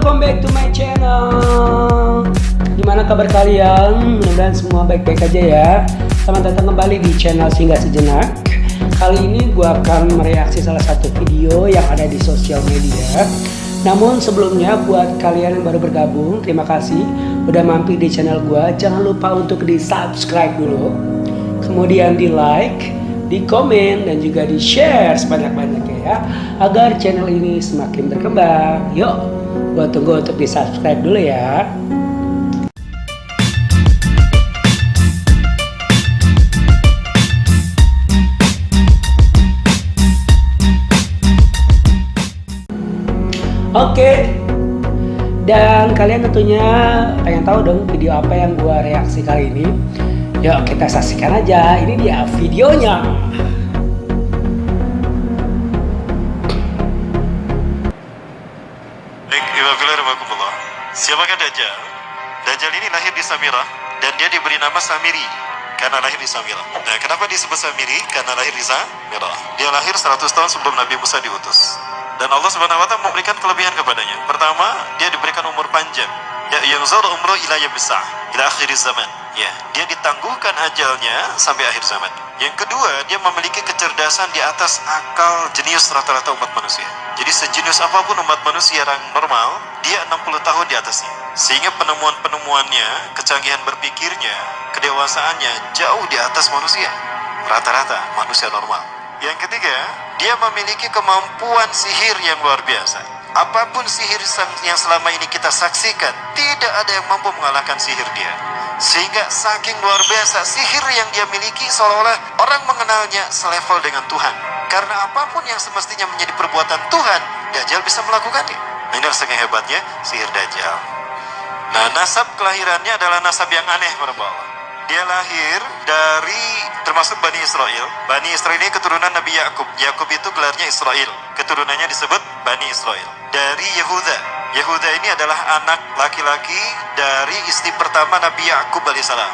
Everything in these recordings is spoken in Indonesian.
welcome back to my channel. Gimana kabar kalian? Mudah-mudahan semua baik-baik aja ya. Selamat datang kembali di channel Singgah Sejenak. Kali ini gue akan mereaksi salah satu video yang ada di sosial media. Namun sebelumnya buat kalian yang baru bergabung, terima kasih udah mampir di channel gue. Jangan lupa untuk di subscribe dulu, kemudian di like, di komen, dan juga di share sebanyak-banyaknya ya, agar channel ini semakin berkembang. Yuk, gue tunggu untuk di subscribe dulu ya. Oke, dan kalian tentunya pengen tahu dong video apa yang gue reaksi kali ini. Yuk kita saksikan aja, ini dia videonya. Siapakah Dajjal? Dajjal ini lahir di Samirah dan dia diberi nama Samiri karena lahir di Samirah. Nah, kenapa disebut Samiri? Karena lahir di Samirah. Dia lahir 100 tahun sebelum Nabi Musa diutus. Dan Allah Subhanahu wa taala memberikan kelebihan kepadanya. Pertama, dia diberikan umur panjang. Ya, yang zar umru ila yabsah ila akhir zaman. Ya, dia ditangguhkan ajalnya sampai akhir zaman. Yang kedua, dia memiliki kecerdasan di atas akal jenius rata-rata umat manusia. Jadi sejenius apapun umat manusia yang normal, dia 60 tahun di atasnya. Sehingga penemuan-penemuannya, kecanggihan berpikirnya, kedewasaannya jauh di atas manusia. Rata-rata manusia normal. Yang ketiga, dia memiliki kemampuan sihir yang luar biasa. Apapun sihir yang selama ini kita saksikan, tidak ada yang mampu mengalahkan sihir dia. Sehingga saking luar biasa sihir yang dia miliki, seolah-olah orang mengenalnya selevel dengan Tuhan. Karena apapun yang semestinya menjadi perbuatan Tuhan, Dajjal bisa melakukannya. Nah, ini saking hebatnya sihir Dajjal. Nah, nasab kelahirannya adalah nasab yang aneh para Allah. Dia lahir dari termasuk Bani Israel. Bani Israel ini keturunan Nabi Yakub. Yakub itu gelarnya Israel. Keturunannya disebut Bani Israel. Dari Yehuda. Yehuda ini adalah anak laki-laki dari istri pertama Nabi Yakub alaihissalam.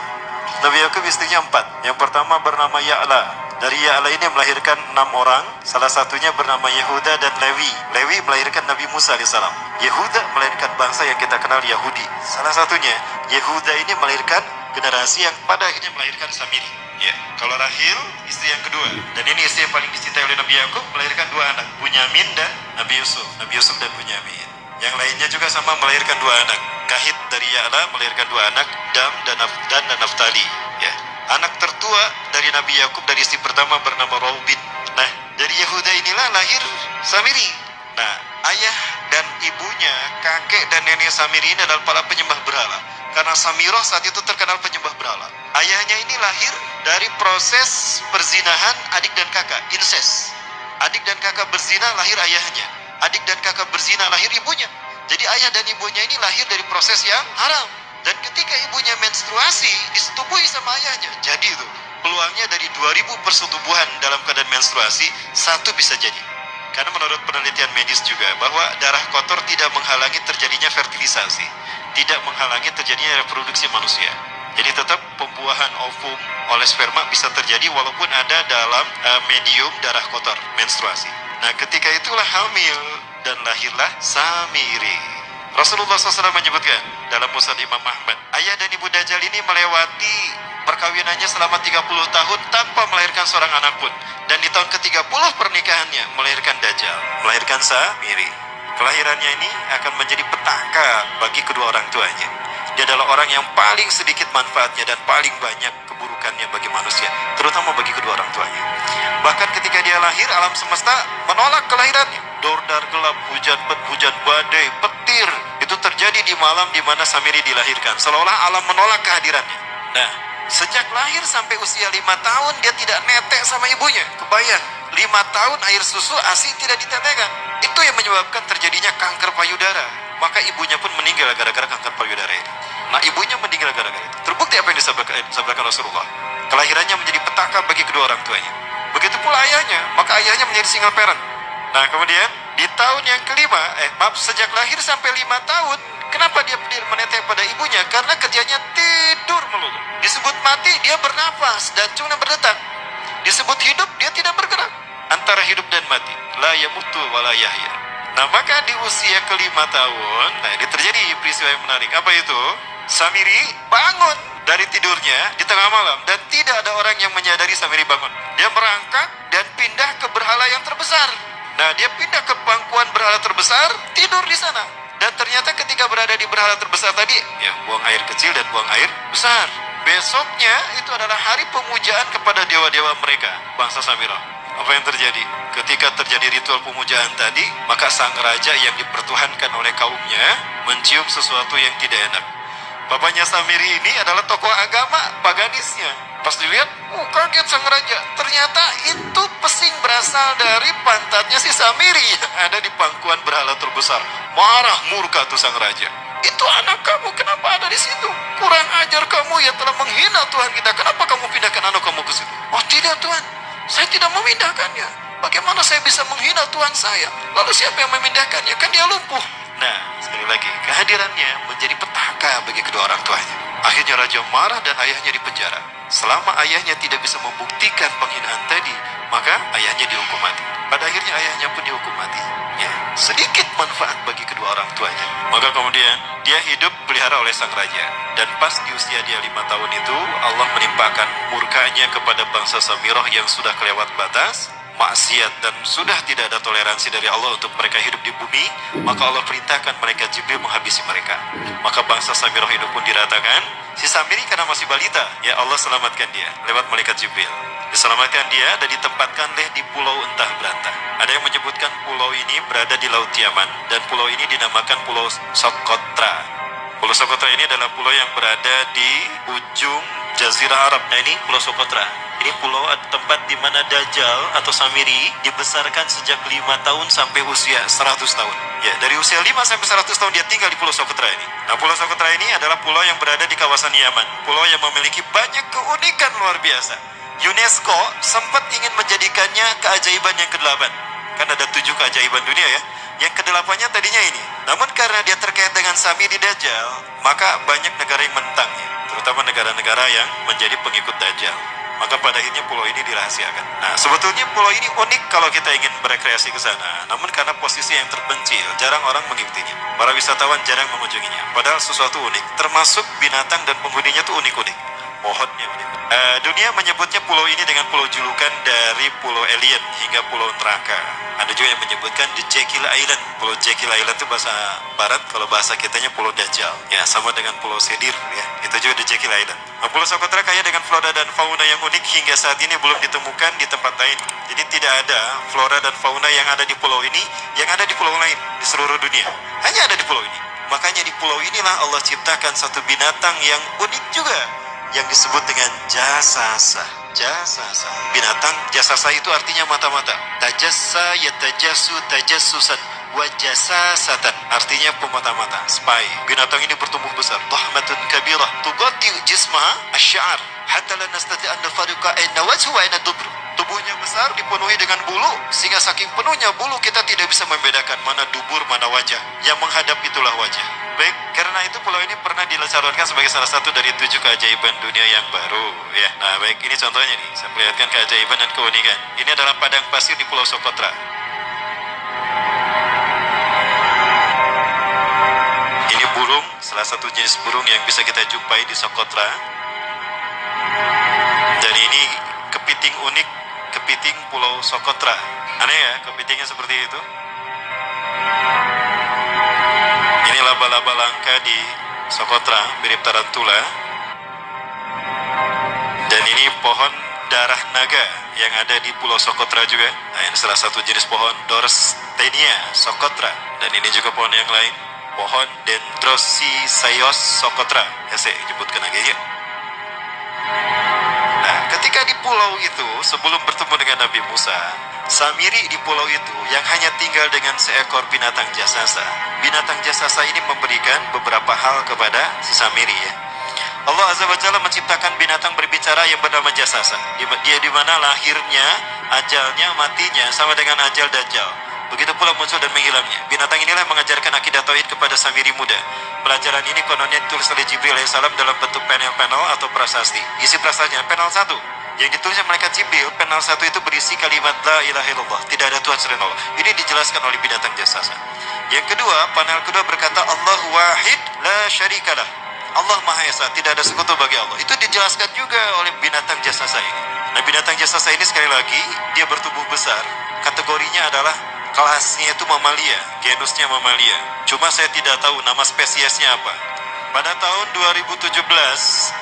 Nabi Yakub istrinya 4. Yang pertama bernama Ya'la. Dari Ya'la ini melahirkan 6 orang. Salah satunya bernama Yehuda dan Lewi. Lewi melahirkan Nabi Musa alaihissalam. Yehuda melahirkan bangsa yang kita kenal Yahudi. Salah satunya Yehuda ini melahirkan generasi yang pada akhirnya melahirkan Samiri. Ya, kalau Rahil istri yang kedua, dan ini istri yang paling dicintai oleh Nabi Yakub, melahirkan 2 anak, Bunyamin dan Nabi Yusuf. Nabi Yusuf dan Bunyamin. Yang lainnya juga sama melahirkan 2 anak. Kahit dari Ya'la melahirkan 2 anak, Dam dan Naftali. Ya, anak tertua dari Nabi Yakub dari istri pertama bernama Raubin. Nah, dari Yehuda inilah lahir Samiri. Nah, ayah dan ibunya, kakek dan nenek Samiri ini adalah para penyembah berhala. Karena Samirah saat itu terkenal penyembah berhala. Ayahnya ini lahir dari proses perzinahan adik dan kakak, incest. Adik dan kakak berzina, lahir ayahnya. Adik dan kakak berzina, lahir ibunya. Jadi ayah dan ibunya ini lahir dari proses yang haram. Dan ketika ibunya menstruasi, disetubuhi sama ayahnya. Jadi itu, peluangnya dari 2000 persetubuhan dalam keadaan menstruasi, 1 bisa jadi. Karena menurut penelitian medis juga, bahwa darah kotor tidak menghalangi terjadinya fertilisasi, tidak menghalangi terjadinya reproduksi manusia. Jadi tetap pembuahan ovum oleh sperma bisa terjadi walaupun ada dalam medium darah kotor, menstruasi. Nah, ketika itulah hamil dan lahirlah Samiri. Rasulullah SAW menyebutkan dalam Musnad Imam Ahmad, ayah dan ibu Dajjal ini melewati perkawinannya selama 30 tahun tanpa melahirkan seorang anak pun. Dan di tahun ke-30 pernikahannya melahirkan Dajjal, melahirkan Samiri. Kelahirannya ini akan menjadi petaka bagi kedua orang tuanya. Dia adalah orang yang paling sedikit manfaatnya dan paling banyak keburukannya bagi manusia, terutama bagi kedua orang tuanya. Bahkan ketika dia lahir, alam semesta menolak kelahirannya. Dordar gelap, hujan badai, petir, itu terjadi di malam di mana Samiri dilahirkan. Seolah-olah alam menolak kehadirannya. Nah, sejak lahir sampai usia 5 tahun dia tidak netek sama ibunya. Kebayang, 5 tahun air susu ASI tidak ditetekkan. Itu yang menyebabkan terjadinya kanker payudara. Maka ibunya pun meninggal gara-gara kanker payudara ini. Nah, ibunya meninggal gara-gara itu. Terbukti apa yang disabdakan Rasulullah. Kelahirannya menjadi petaka bagi kedua orang tuanya. Begitu pula ayahnya, maka ayahnya menjadi single parent. Nah, kemudian di tahun yang kelima, sejak lahir sampai 5 tahun, kenapa dia menetek pada ibunya? Karena kerjanya tidur melulu. Disebut mati, dia bernafas dan cuma berdetak. Disebut hidup, dia tidak bergerak. Antara hidup dan mati. La yamutu wa la yahya. Nah, maka di usia ke-5 tahun, nah ini terjadi peristiwa yang menarik. Apa itu? Samiri bangun dari tidurnya di tengah malam dan tidak ada orang yang menyadari Samiri bangun. Dia merangkak dan pindah ke berhala yang terbesar. Nah, dia pindah ke pangkuan berhala terbesar, tidur di sana. Dan ternyata ketika berada di berhala terbesar tadi, ya buang air kecil dan buang air besar. Besoknya itu adalah hari pemujaan kepada dewa-dewa mereka, bangsa Samirah. Apa yang terjadi? Ketika terjadi ritual pemujaan tadi, maka sang raja yang dipertuhankan oleh kaumnya mencium sesuatu yang tidak enak. Bapaknya Samiri ini adalah tokoh agama paganisnya. Pas dilihat, kaget sang raja. Ternyata itu pesing berasal dari pantatnya si Samiri yang ada di pangkuan berhala terbesar. Marah murka tuh sang raja. Itu anak kamu, kenapa ada di situ? Kurang ajar kamu yang telah menghina Tuhan kita. Kenapa kamu pindahkan anak kamu ke situ? Oh tidak Tuhan, saya tidak memindahkannya. Bagaimana saya bisa menghina Tuhan saya? Lalu siapa yang memindahkannya? Kan dia lumpuh. Nah, sekali lagi, kehadirannya menjadi petaka bagi kedua orang tuanya. Akhirnya raja marah dan ayahnya dipenjara. Selama ayahnya tidak bisa membuktikan penghinaan tadi, maka ayahnya dihukum mati. Pada akhirnya ayahnya pun dihukum mati. Ya, sedikit manfaat bagi kedua orang tuanya. Maka kemudian dia hidup pelihara oleh sang raja. Dan pas di usia dia 5 tahun itu, Allah menimpakan murkanya kepada bangsa Samirah yang sudah kelewat batas, maksiat dan sudah tidak ada toleransi dari Allah untuk mereka hidup di bumi. Maka Allah perintahkan mereka Jibril menghabisi mereka. Maka bangsa Samirah hidup pun diratakan. Si Samiri karena masih balita, ya Allah selamatkan dia lewat malaikat Jibril. Diselamatkan dia dan ditempatkan di pulau entah berantah. Ada yang menyebutkan pulau ini berada di Laut Yaman dan pulau ini dinamakan Pulau Socotra. Pulau Socotra ini adalah pulau yang berada di ujung Jazirah Arab. Nah, ini Pulau Socotra. Ini pulau tempat di mana Dajjal atau Samiri dibesarkan sejak 5 tahun sampai usia 100 tahun. Ya, dari usia 5 sampai 100 tahun dia tinggal di Pulau Socotra ini. Nah, Pulau Socotra ini adalah pulau yang berada di kawasan Yaman. Pulau yang memiliki banyak keunikan luar biasa. UNESCO sempat ingin menjadikannya keajaiban yang ke-8. Kan ada 7 keajaiban dunia ya. Yang ke-8-nya tadinya ini. Namun karena dia terkait dengan Samiri Dajjal, maka banyak negara yang menentangnya, terutama negara-negara yang menjadi pengikut Dajjal. Maka pada akhirnya pulau ini dirahasiakan. Nah, sebetulnya pulau ini unik kalau kita ingin berekreasi ke sana. Namun karena posisi yang terpencil, jarang orang mengikutinya. Para wisatawan jarang mengunjunginya. Padahal sesuatu unik, termasuk binatang dan penghuninya tuh unik-unik. Pohonnya unik. Dunia menyebutnya pulau ini dengan pulau julukan dari pulau alien hingga pulau neraka. Ada juga yang menyebutkan The Jekyll Island. Pulau Jekyll Island itu bahasa barat, kalau bahasa kitanya Pulau Dajjal. Ya, sama dengan Pulau Sedir ya. Itu juga The Jekyll Island. Nah, Pulau Socotra kaya dengan flora dan fauna yang unik hingga saat ini belum ditemukan di tempat lain. Jadi tidak ada flora dan fauna yang ada di pulau ini yang ada di pulau lain di seluruh dunia. Hanya ada di pulau ini. Makanya di pulau inilah Allah ciptakan satu binatang yang unik juga, yang disebut dengan jasasa. Jasasa. Binatang jasasa itu artinya mata-mata. Tajassa yatajassu tajassusan wa jasasatan, artinya pemata-mata, spy. Binatang ini bertumbuh besar. Tahmatun kabirah tughatti jismaha asy-sya'r hatta la nastati an nafariqa ayna wajhu wa ayna dubru. Tubuhnya besar, dipenuhi dengan bulu, sehingga saking penuhnya bulu kita tidak bisa membedakan mana dubur, mana wajah. Yang menghadap itulah wajah. Baik, karena itu pulau ini pernah dilecarkan sebagai salah satu dari 7 keajaiban dunia yang baru ya. Nah, baik, ini contohnya nih. Saya perlihatkan keajaiban dan keunikan. Ini adalah padang pasir di Pulau Socotra. Ini burung, salah satu jenis burung yang bisa kita jumpai di Socotra. Dan ini kepiting unik, kepiting Pulau Socotra. Aneh ya, kepitingnya seperti itu. Ini laba-laba langka di Socotra, mirip tarantula. Dan ini pohon darah naga yang ada di Pulau Socotra juga. Nah, ini salah satu jenis pohon Dorstenia Socotra. Dan ini juga pohon yang lain, pohon Dendrosisaios Socotra. Ya, saya sebutkan lagi ya. Nah, ketika di pulau itu, sebelum bertemu dengan Nabi Musa, Samiri di pulau itu yang hanya tinggal dengan seekor binatang jasasa. Binatang jasasa ini memberikan beberapa hal kepada si Samiri ya. Allah Azza wa Jalla menciptakan binatang berbicara yang bernama jasasa. Dia di mana lahirnya, ajalnya, matinya sama dengan ajal Dajjal. Begitu pula muncul dan menghilangnya. Binatang inilah yang mengajarkan akidah tauhid kepada Samiri muda. Pelajaran ini kononnya ditulis oleh Jibril alaihissalam dalam bentuk panel-panel atau prasasti. Isi prasasti panel 1. yang ditulis oleh malaikat Jibril. Panel 1 itu berisi kalimat la ilaha illallah, tidak ada Tuhan selain Allah. Ini dijelaskan oleh binatang jasasa. Yang kedua, panel kedua berkata Allah wahid la syarikalah, Allah Maha Esa, tidak ada sekutu bagi Allah. Itu dijelaskan juga oleh binatang jasasa ini. Nah, binatang jasasa ini sekali lagi dia bertubuh besar. Kategorinya adalah kelasnya itu mamalia, genusnya mamalia. Cuma saya tidak tahu nama spesiesnya apa. Pada tahun 2017,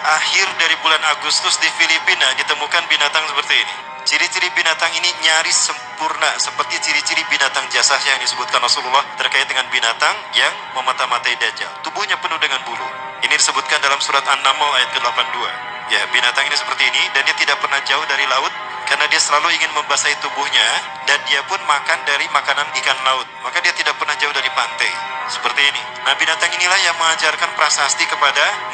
akhir dari bulan Agustus di Filipina ditemukan binatang seperti ini. Ciri-ciri binatang ini nyaris sempurna seperti ciri-ciri binatang jasasa yang disebutkan Rasulullah terkait dengan binatang yang memata-matai Dajjal. Tubuhnya penuh dengan bulu. Ini disebutkan dalam surat An-Naml ayat ke-82. Ya, binatang ini seperti ini dan dia tidak pernah jauh dari laut karena dia selalu ingin membasahi tubuhnya dan dia pun makan dari makanan ikan laut. Maka dia tidak pernah jauh dari pantai. Seperti ini. Nah, binatang inilah yang mengajarkan prasasti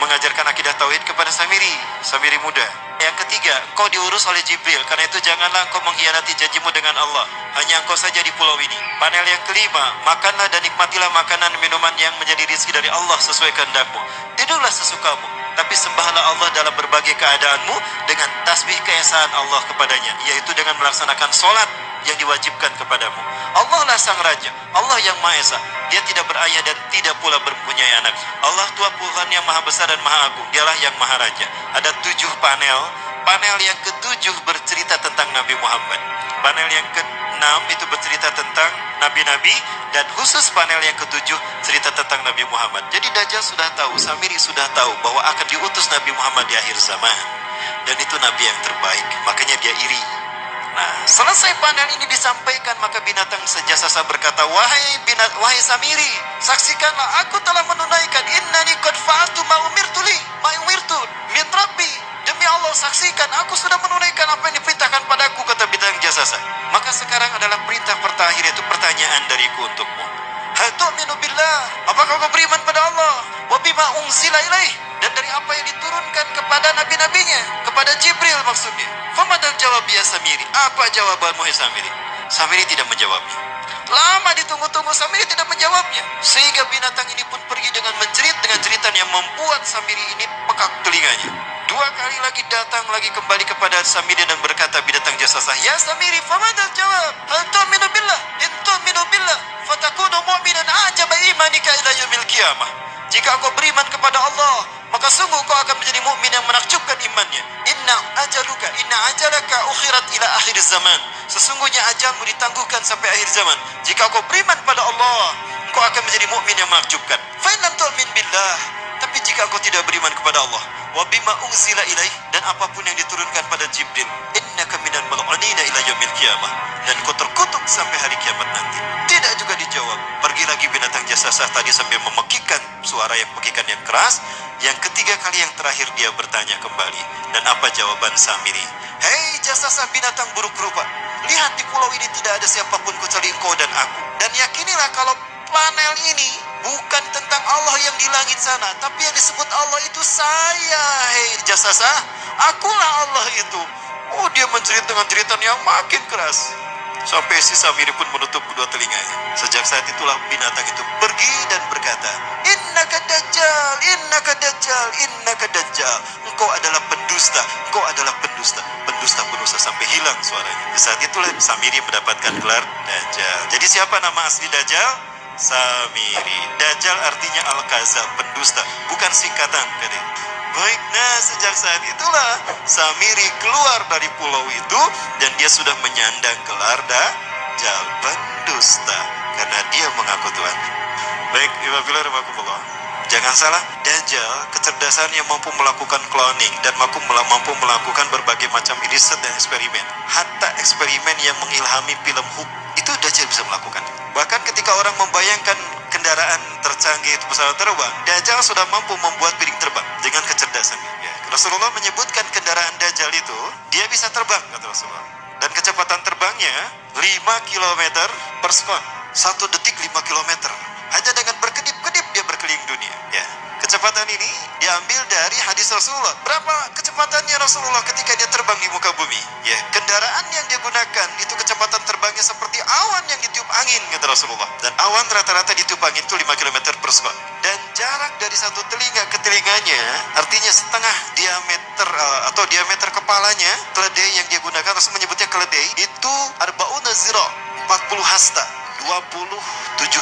mengajarkan akidah tauhid kepada Samiri muda. Yang ketiga, kau diurus oleh Jibril, karena itu janganlah kau mengkhianati janjimu dengan Allah. Hanya engkau saja di pulau ini. Panel yang kelima, makanlah dan nikmatilah makanan minuman yang menjadi rezeki dari Allah sesuai kehendakmu. Tidurlah sesukamu, tapi sembahlah Allah dalam berbagai keadaanmu dengan tasbih keesaan Allah kepadanya, yaitu dengan melaksanakan sholat yang diwajibkan kepadamu. Allah lah sang raja, Allah yang Maha Esa. Dia tidak berayah dan tidak pula mempunyai anak. Allah Tuhan Tuhan yang maha besar dan maha agung. Dialah yang maha raja. Ada 7 panel. Panel yang ke-7 bercerita tentang Nabi Muhammad. Panel yang ke-6 itu bercerita tentang nabi-nabi, dan khusus panel yang ke-7 cerita tentang Nabi Muhammad. Jadi Dajjal sudah tahu, Samiri sudah tahu bahwa akan diutus Nabi Muhammad di akhir zaman. Dan itu nabi yang terbaik, makanya dia iri. Nah, selesai panel ini disampaikan, maka binatang jasasa berkata, wahai Samiri, saksikanlah aku telah menunaikan innani qad fa'altu ma umirtu min rabbi. Demi Allah, saksikan aku sudah menunaikan apa yang diperintahkan padaku, kata binatang jasasa. Maka sekarang adalah perintah terakhir, yaitu pertanyaan dariku untukmu. Hal tu'minu billah, apakah kau beriman pada Allah? Wa bima unzila ilaih, dan dari apa yang diturunkan kepada nabi-nabinya, kepada Jibril maksudnya. Famadal jawab ya Samiri, apa jawabanmu ya Samiri? Samiri tidak menjawabnya. Lama ditunggu-tunggu, Samiri tidak menjawabnya. Sehingga binatang ini pun pergi dengan menjerit dengan jeritan yang membuat Samiri ini pekak telinganya. 2 kali lagi datang lagi kembali kepada Samiri dan berkata binatang jasasa, ya Samiri, famadal jawab, hal tu'minu billah, in tu'minu billah fatakunu mu'minan ajaba imanika ila yaumil qiyamah. Jika engkau beriman kepada Allah, maka sungguh kau akan menjadi mukmin yang menakjubkan imannya. Inna ajalaka ukhirat ila akhir zaman. Sesungguhnya ajalmu ditangguhkan sampai akhir zaman. Jika kau beriman pada Allah, kau akan menjadi mukmin yang menakjubkan. Fa in lam tu'min billah, tapi jika kau tidak beriman kepada Allah, wa bima unzila ilaih, dan apapun yang diturunkan pada Jibril, innaka minal mal'unina ila yaumil qiyamah, dan kau terkutuk sampai hari kiamat nanti. Tidak juga dijawab. Pergi lagi binatang jasasa tadi sambil memekikkan suara yang pekikan yang keras. Yang ketiga kali yang terakhir dia bertanya kembali. Dan apa jawaban Samiri? Hei jasasa binatang buruk rupa, lihat di pulau ini tidak ada siapapun kecuali engkau dan aku. Dan yakinilah kalau panel ini bukan tentang Allah yang di langit sana, tapi yang disebut Allah itu saya. Hei jasasa, akulah Allah itu. Oh, dia menjerit dengan jeritan yang makin keras. Sampai si Samiri pun menutup kedua telinganya. Sejak saat itulah binatang itu pergi dan berkata, innaka dajjal, innaka dajjal, innaka dajjal. Engkau adalah pendusta, engkau adalah pendusta, pendusta sampai hilang suaranya. Di saat itulah Samiri mendapatkan gelar Dajjal. Jadi siapa nama asli Dajjal? Samiri. Dajjal artinya Al-Kazab, pendusta, bukan singkatan. Baik, nah sejak saat itulah Samiri keluar dari pulau itu dan dia sudah menyandang gelar Dajjal, pendusta, karena dia mengaku Tuhan. Baik, Iwabillah, jangan salah, Dajjal kecerdasan yang mampu melakukan cloning dan mampu melakukan berbagai macam riset dan eksperimen. Hatta eksperimen yang mengilhami film Hulk itu Dajjal bisa melakukan. Bahkan ketika orang membayangkan kendaraan tercanggih itu pesawat terbang, Dajjal sudah mampu membuat piring terbang dengan kecerdasannya. Ya, Rasulullah menyebutkan kendaraan Dajjal itu dia bisa terbang, kata Rasulullah. Dan kecepatan terbangnya 5 km per sekon. 1 detik 5 km. Hanya dengan berkedip-kedip dia berkeliling dunia. Ya, kecepatan ini diambil dari hadis Rasulullah. Berapa kecepatannya Rasulullah ketika dia terbang di muka bumi? Ya, kendaraan yang dia gunakan itu kecepatan terbangnya seperti awan yang ditiup angin, kata Rasulullah. Dan awan rata-rata ditiup angin itu 5 km per sekon. Dan jarak dari satu telinga ke telinganya, artinya setengah diameter atau diameter kepalanya, keledai yang dia gunakan, Rasul menyebutnya keledai, itu arba'una zira, 40 hasta, 27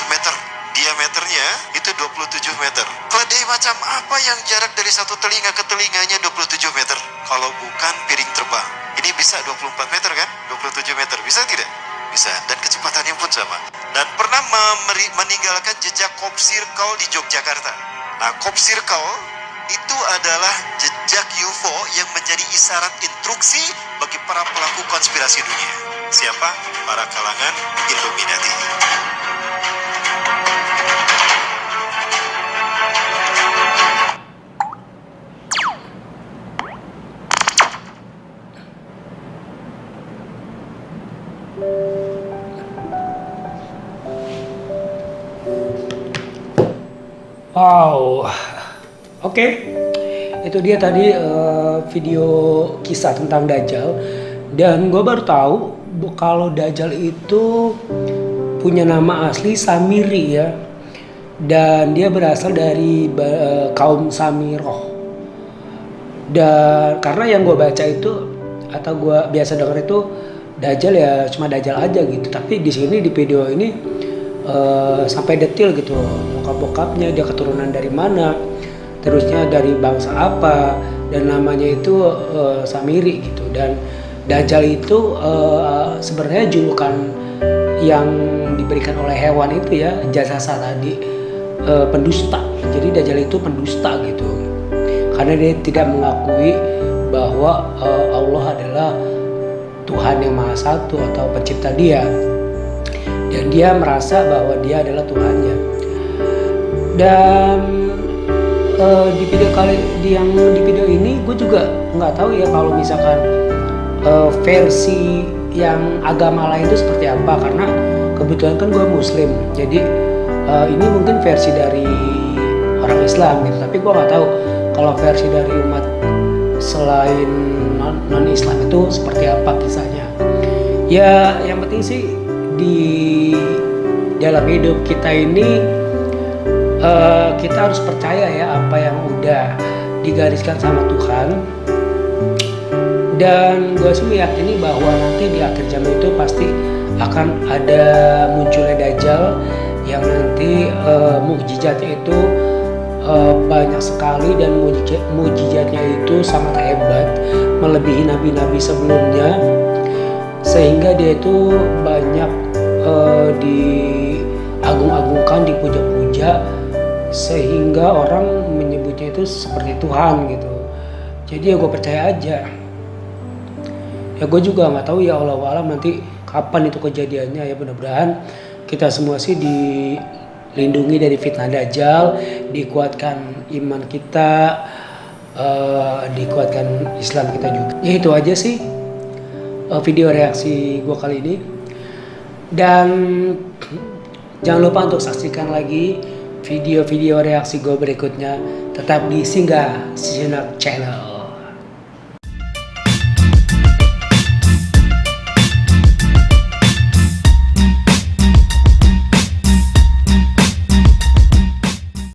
meter. Diameternya itu 27 meter. Keledai macam apa yang jarak dari satu telinga ke telinganya 27 meter? Kalau bukan piring terbang. Ini bisa 24 meter kan? 27 meter. Bisa tidak? Bisa. Dan kecepatannya pun sama. Dan pernah meninggalkan jejak Cop Circle di Yogyakarta. Nah, Cop Circle itu adalah jejak UFO yang menjadi isyarat instruksi bagi para pelaku konspirasi dunia. Siapa? Para kalangan Illuminati. Wow, oke. Itu dia tadi video kisah tentang Dajjal. Dan gue baru tahu kalau Dajjal itu punya nama asli Samiri ya. Dan dia berasal dari kaum Samiroh. Dan karena yang gue baca itu atau gue biasa dengar itu Dajjal ya cuma Dajjal aja gitu. Tapi di sini di video ini sampai detail gitu, bokap-bokapnya, dia keturunan dari mana, terusnya dari bangsa apa, dan namanya itu Samiri gitu. Dan Dajjal itu sebenarnya julukan yang diberikan oleh hewan itu ya, Jasasa tadi, pendusta. Jadi Dajjal itu pendusta gitu, karena dia tidak mengakui bahwa Allah adalah Tuhan yang Maha Satu atau pencipta dia. Dan dia merasa bahwa dia adalah Tuhannya. Dan di video ini gue juga nggak tahu ya kalau misalkan versi yang agama lain itu seperti apa, karena kebetulan kan gue Muslim. Jadi ini mungkin versi dari orang Islam gitu. Tapi gue nggak tahu kalau versi dari umat selain non Islam itu seperti apa kisahnya. Ya yang penting sih di dalam hidup kita ini kita harus percaya ya apa yang udah digariskan sama Tuhan. Dan gue sih meyakini bahwa nanti di akhir zaman itu pasti akan ada munculnya Dajjal yang nanti mukjizatnya itu banyak sekali, dan mukjizatnya itu sangat hebat, melebihi nabi-nabi sebelumnya, sehingga dia itu banyak diagung-agungkan, dipuja-puja, sehingga orang menyebutnya itu seperti Tuhan gitu. Jadi ya gue percaya aja. Ya gue juga nggak tahu ya, Allah alam nanti kapan itu kejadiannya ya. Mudah-mudahan kita semua sih dilindungi dari fitnah Dajjal, dikuatkan iman kita, dikuatkan Islam kita juga. Ya itu aja sih video reaksi gue kali ini. Dan jangan lupa untuk saksikan lagi video-video reaksi gue berikutnya. Tetap di Singgah Sejenak Channel.